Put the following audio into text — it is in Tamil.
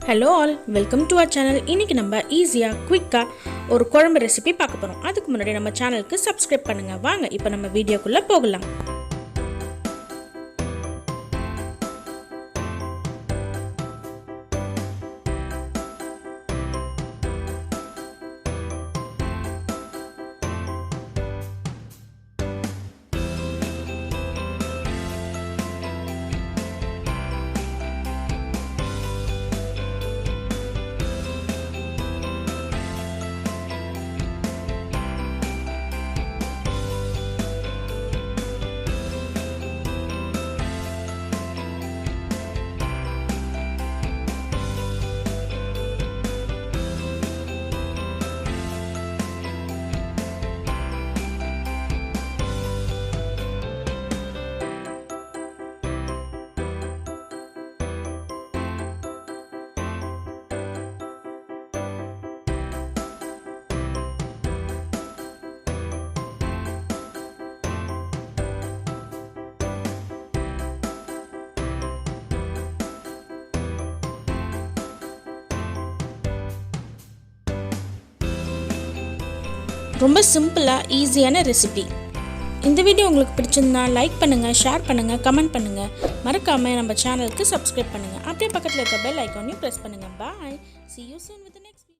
Hello all, welcome to our channel. இன்னைக்கு நம்ம ஈஸியா குயிக்கா ஒரு குழம்பு ரெசிபி பார்க்க போறோம். அதுக்கு முன்னாடி நம்ம சேனலுக்கு சப்ஸ்கிரைப் பண்ணுங்க. வாங்க இப்போ நம்ம வீடியோக்குள்ள போகலாம். ரொம்ப சிம்பிளா ஈஸியான ரெசிபி. இந்த வீடியோ உங்களுக்கு பிடிச்சிருந்தா லைக் பண்ணுங்க, ஷேர் பண்ணுங்க, கமெண்ட் பண்ணுங்க. மறக்காம நம்ம சேனலுக்கு சப்ஸ்கிரைப் பண்ணுங்க. அப்படியே பக்கத்துல இருக்க பெல் ஐகானையும் பிரஸ் பண்ணுங்க. Bye. See you soon with